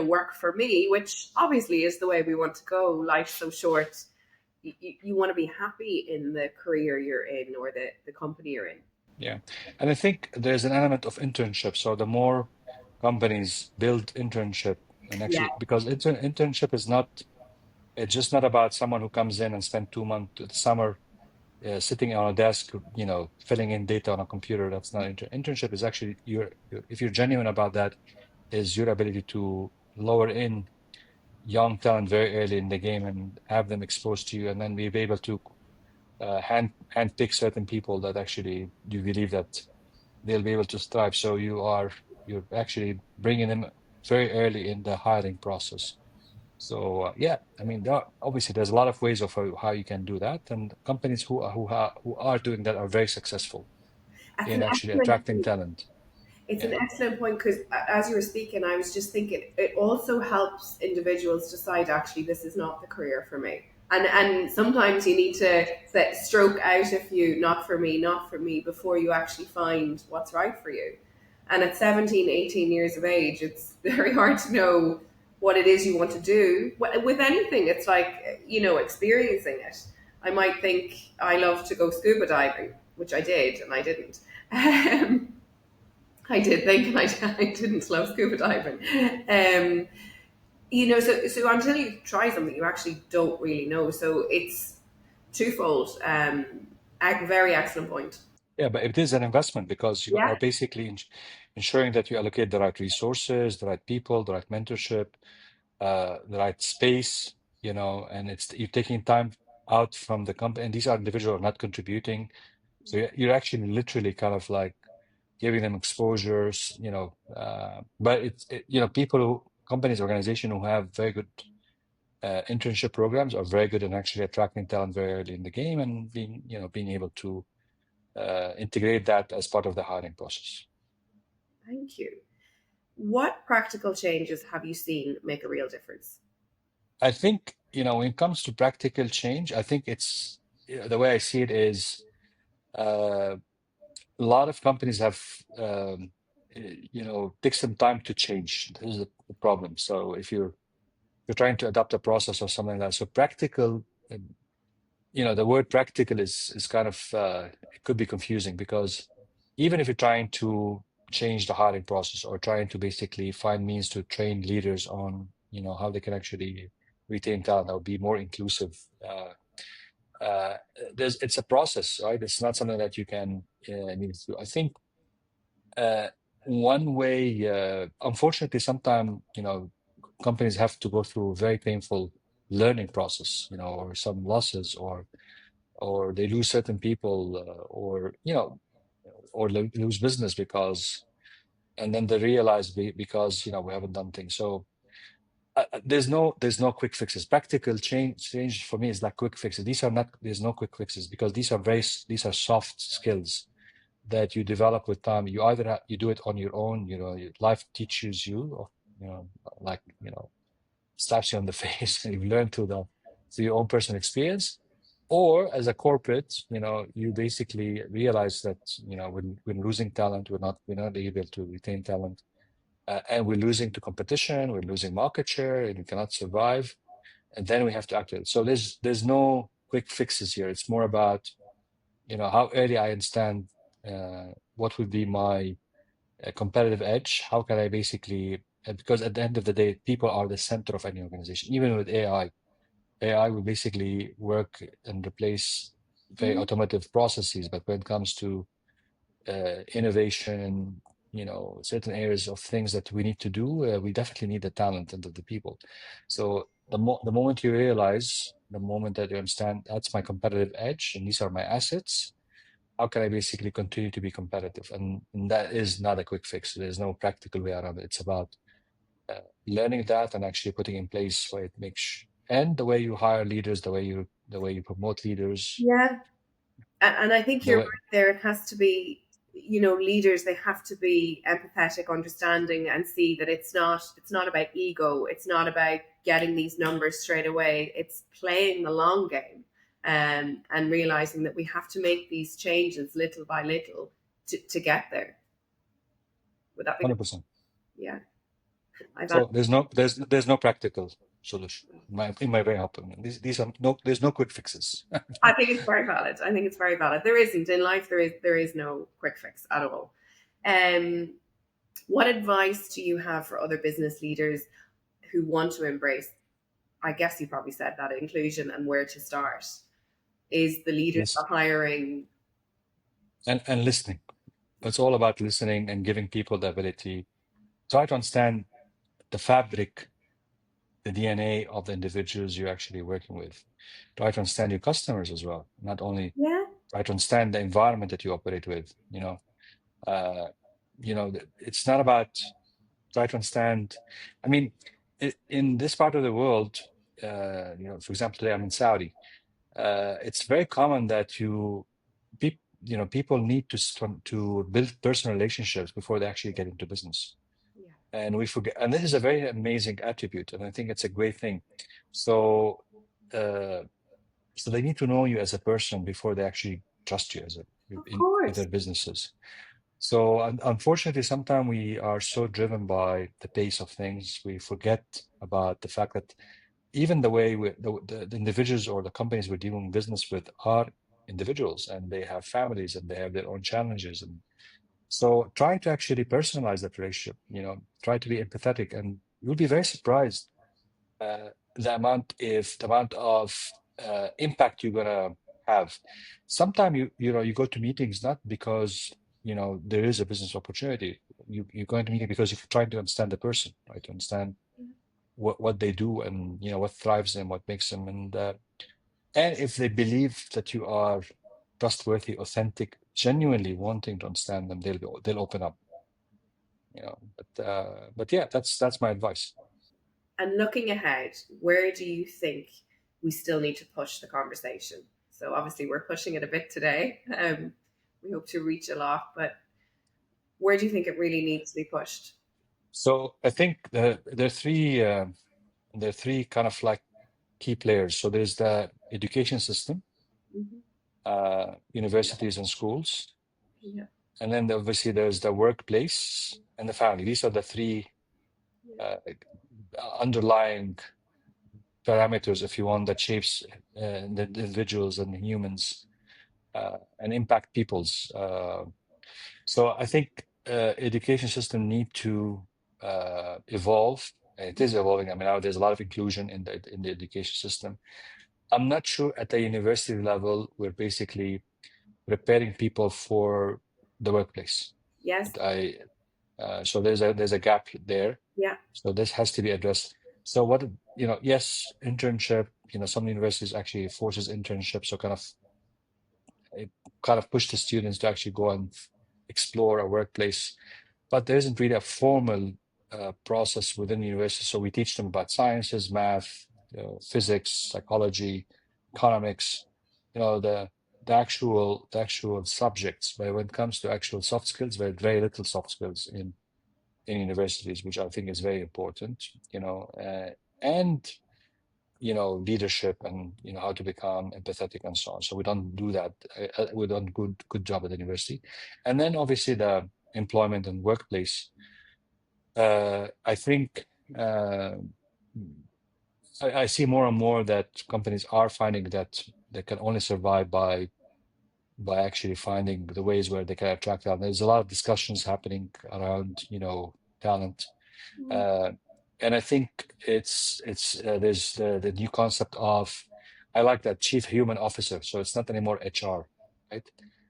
work for me, which obviously is the way we want to go. Life's so short. You want to be happy in the career you're in, or the company you're in. Yeah. And I think there's an element of internship. So the more companies build internship, and Yeah. actually, because internship is not, it's just not about someone who comes in and spend 2 months of the summer sitting on a desk, filling in data on a computer. That's not internship. Is actually if you're genuine about that, is your ability to lower in young talent very early in the game and have them exposed to you, and then be able to hand pick certain people that actually you believe that they'll be able to thrive. So you're actually bringing them very early in the hiring process. So yeah, I mean, obviously there's a lot of ways of how you can do that, and companies who are doing that are very successful That's in an actually excellent attracting talent. It's an Yeah, excellent point, because as you were speaking, I was just thinking it also helps individuals decide, actually, this is not the career for me. And sometimes you need to stroke out a few, not for me, not for me, before you actually find what's right for you. And at 17, 18 years of age, it's very hard to know what it is you want to do. With anything, it's like, experiencing it. I might think I love to go scuba diving, which I did, and I didn't. I did think, and I didn't love scuba diving. So until you try something, you actually don't really know. So it's twofold. A very excellent point. yeah, but it is an investment because you Yeah. are basically ensuring that you allocate the right resources, the right people, the right mentorship, the right space, and you're taking time out from the company, and these are individuals who are not contributing. So you're actually literally kind of like giving them exposures, but people companies, organizations who have very good internship programs are very good in actually attracting talent very early in the game, and being able to integrate that as part of the hiring process. Thank you. What practical changes have you seen make a real difference? I think, when it comes to practical change, I think it's the way I see it is a lot of companies have take some time to change. This is the problem. So if you're trying to adopt a process or something like that, so practical, the word practical is kind of it could be confusing, because even if you're trying to change the hiring process or trying to basically find means to train leaders on how they can actually retain talent that would be more inclusive, uh, it's a process, right? It's not something that you can need to do. I think uh, one way, unfortunately, sometimes companies have to go through a very painful learning process, or some losses, or they lose certain people, or lose business because, and then they realize because we haven't done things. So there's no quick fixes. Practical change for me is like quick fixes. There's no quick fixes, because these are soft skills that you develop with time. You either you do it on your own, life teaches you, or like slaps you on the face, and you learn through your own personal experience. Or as a corporate, you basically realize that when losing talent, we're not able to retain talent, and we're losing to competition, we're losing market share, and we cannot survive, and then we have to act. So there's no quick fixes here. It's more about, how early I understand what would be my competitive edge. How can I basically, because at the end of the day, people are the center of any organization. Even with AI will basically work and replace very Mhm. automative processes. But when it comes to innovation, certain areas of things that we need to do, we definitely need the talent and the people. So the moment you realize, the moment that you understand that's my competitive edge and these are my assets, how can I basically continue to be competitive? And that is not a quick fix. There's no practical way around it. It's about learning that and actually putting in place where it makes, and the way you hire leaders, the way you promote leaders, Yeah. And I think the you're way right there. It has to be, leaders, they have to be empathetic, understanding, and see that it's not about ego. It's not about getting these numbers straight away. It's playing the long game, and realizing that we have to make these changes little by little to get there. Would that be the 100%. yeah? I've had, So there's no practical solution in my very opinion. These are no there's no quick fixes. I think it's very valid. I think it's very valid. There isn't in life. There is no quick fix at all. Um, what advice do you have for other business leaders who want to embrace? I guess you probably said that inclusion and where to start. Is the leaders, the Listen hiring? and listening. It's all about listening and giving people the ability. Try to understand the fabric, the DNA of the individuals you're actually working with. Try to understand your customers as well. Not only Yeah, try to understand the environment that you operate with. It's not about try to understand. I mean, in this part of the world, for example, today I'm in Saudi. It's very common that people need to build personal relationships before they actually get into business, yeah, and we forget. And this is a very amazing attribute, and I think it's a great thing. So, uh, so they need to know you as a person before they actually trust you of with course. their businesses. So unfortunately, sometimes we are so driven by the pace of things, we forget about the fact that even the way the individuals or the companies we're doing business with are individuals and they have families and they have their own challenges. And so try to actually personalize that relationship, try to be empathetic, and you'll be very surprised the amount of impact you're gonna have. Sometimes you go to meetings not because there is a business opportunity. You're going to meeting because you're trying to understand the person, right? To understand what they do and what thrives them, what makes them, and if they believe that you are trustworthy, authentic, genuinely wanting to understand them, they'll open up. But yeah, that's my advice. And looking ahead, where do you think we still need to push the conversation? So obviously we're pushing it a bit today. We hope to reach a lot, but where do you think it really needs to be pushed? So I think there are three kind of like key players. So there's the education system, Mm-hmm. universities and schools, Yeah, and then obviously there's the workplace and the family. These are the three yeah, uh, underlying parameters, if you want, that shapes the individuals and the humans and impact peoples. So I think education system need to evolve. And it is evolving. I mean, now there's a lot of inclusion in the education system. I'm not sure at the university level we're basically preparing people for the workplace. yes, So there's a gap there. yeah, So this has to be addressed. So yes, internship. Some universities actually forces internship, so it kind of push the students to actually go and explore a workplace. But there isn't really a formal process within the university. So we teach them about sciences, math, physics, psychology, economics, the actual subjects. But when it comes to actual soft skills, very little soft skills in universities, which I think is very important. And leadership and how to become empathetic and so on. So we don't do that. We don't good job at the university. And then obviously the employment and workplace. I think I see more and more that companies are finding that they can only survive by actually finding the ways where they can attract talent. There's a lot of discussions happening around, talent. Uh, and I think there's the new concept of, I like that, chief human officer. So it's not anymore HR, right?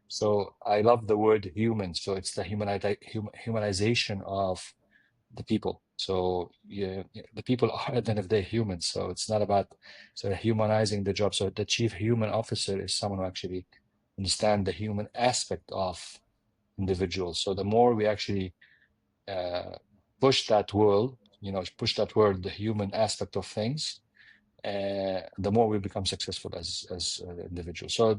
So I love the word human. So it's the humanization of the people. So yeah, the people are at the end of the day humans. So it's not about sort of humanizing the job. So the chief human officer is someone who actually understand the human aspect of individuals. So the more we actually uh, push that world, the human aspect of things, the more we become successful as individuals. So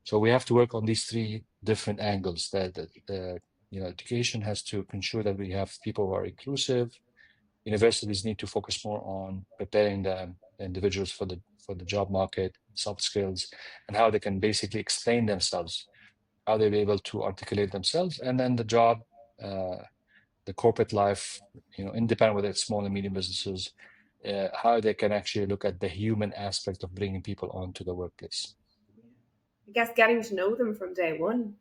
so we have to work on these three different angles. That education has to ensure that we have people who are inclusive. Universities need to focus more on preparing the individuals for the job market, soft skills, and how they can basically explain themselves, how they'll be able to articulate themselves, and then the job, uh, the corporate life, independent, whether it's small and medium businesses, how they can actually look at the human aspect of bringing people onto the workplace. I guess getting to know them from day one,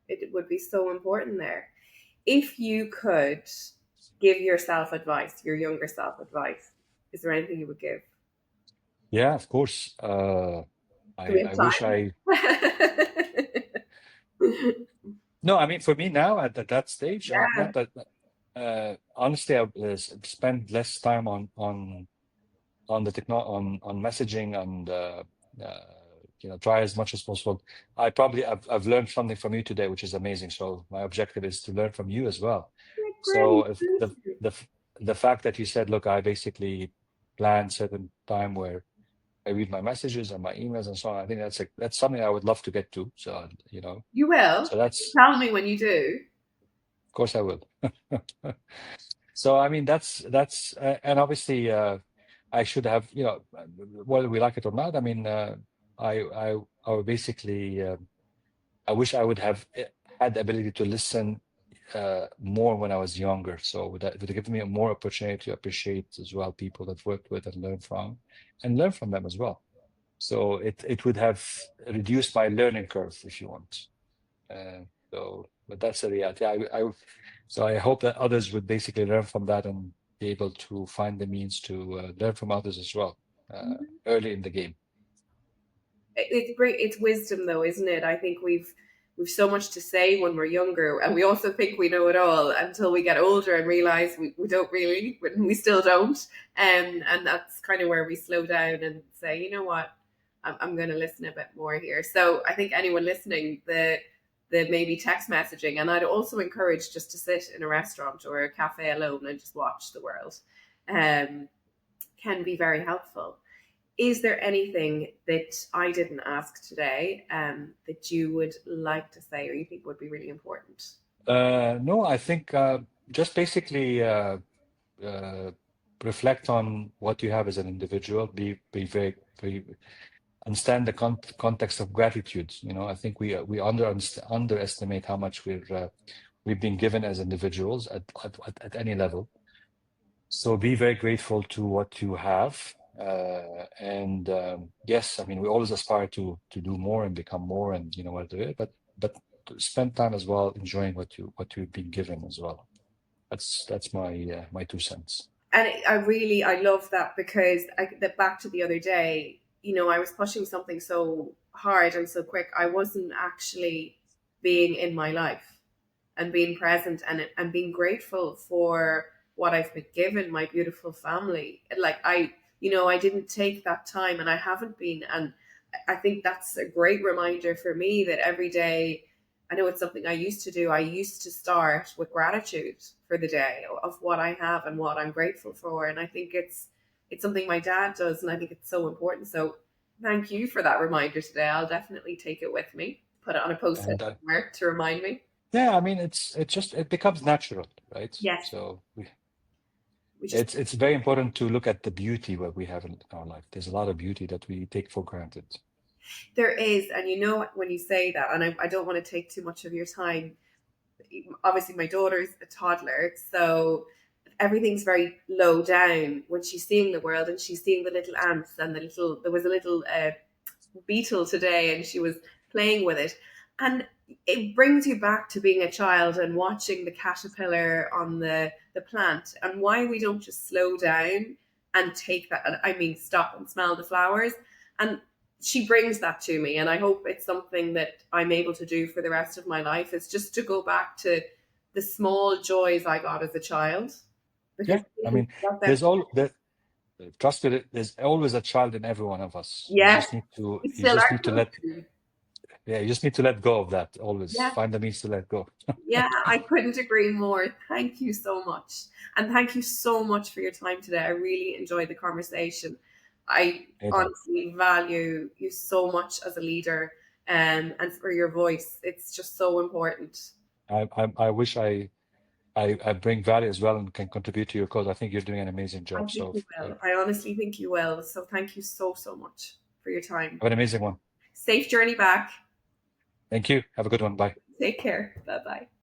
it would be so important there. If you could give yourself advice, your younger self advice, is there anything you would give? Yeah, of course. Do we I have wish time? I. No, I mean, for me now at that stage, Yeah, not that. Honestly, I've spent less time on the on messaging, and uh, try as much as possible. I've learned something from you today, which is amazing. So my objective is to learn from you as well. So great. if Thank the you. the the fact that you said, look, I basically plan certain time where I read my messages and my emails and so on, I think that's something I would love to get to. So You will. so that's Tell me when you do. of course I will. So I mean that's and obviously I should have, whether we like it or not. I mean, I would basically I wish I would have had the ability to listen more when I was younger. So that would give me a more opportunity to appreciate as well people that worked with and learn from them as well. So it would have reduced my learning curve, if you want. Uh, but that's the reality. So I hope that others would basically learn from that and be able to find the means to learn from others as well early in the game. It's great. It's wisdom, though, isn't it? I think we've so much to say when we're younger, and we also think we know it all until we get older and realize we don't really, we still don't. And that's kind of where we slow down and say, you know what, I'm going to listen a bit more here. So I think anyone listening, the maybe text messaging, and I'd also encourage just to sit in a restaurant or a cafe alone and just watch the world, um, can be very helpful. Is there anything that I didn't ask today that you would like to say or you think would be really important? No, I think just basically uh, reflect on what you have as an individual. Be very, very understand the context of gratitude. I think we underestimate how much we've been given as individuals at any level. So be very grateful to what you have. And yes, I mean, we always aspire to do more and become more, and what to do, but to spend time as well enjoying what you've been given as well. That's my 2 cents. And I love that because that back to the other day, I was pushing something so hard and so quick. I wasn't actually being in my life and being present and being grateful for what I've been given, my beautiful family. Like I didn't take that time and I haven't been. And I think that's a great reminder for me that every day, I know it's something I used to do. I used to start with gratitude for the day of what I have and what I'm grateful for. And I think it's something my dad does, and I think it's so important. So thank you for that reminder today. I'll definitely take it with me, put it on a post-it And somewhere to remind me. yeah, I mean, it becomes natural, right? Yes, So we just it's very important to look at the beauty what we have in our life. There's a lot of beauty that we take for granted. there is, and when you say that, and I don't want to take too much of your time. Obviously, my daughter's a toddler, so everything's very low down when she's seeing the world, and she's seeing the little ants and there was a little beetle today, and she was playing with it. And it brings you back to being a child and watching the caterpillar on the plant, and why we don't just slow down and take that, I mean, stop and smell the flowers. And she brings that to me, and I hope it's something that I'm able to do for the rest of my life, is just to go back to the small joys I got as a child, because Yeah, I mean, there's all that. Trust me, there's always a child in every one of us. You yes, just need to, we you still just are need to let, children. yeah, you just need to let go of that. Always Yeah. find the means to let go. Yeah, I couldn't agree more. Thank you so much. And thank you so much for your time today. I really enjoyed the conversation. I Anytime. honestly value you so much as a leader, and for your voice. It's just so important. I wish I bring value as well and can contribute to your cause. I think you're doing an amazing I job. think So you will. I honestly think you will. So thank you so, so much for your time. have an amazing one. Safe journey back. Thank you. Have a good one. Bye. Take care. Bye bye.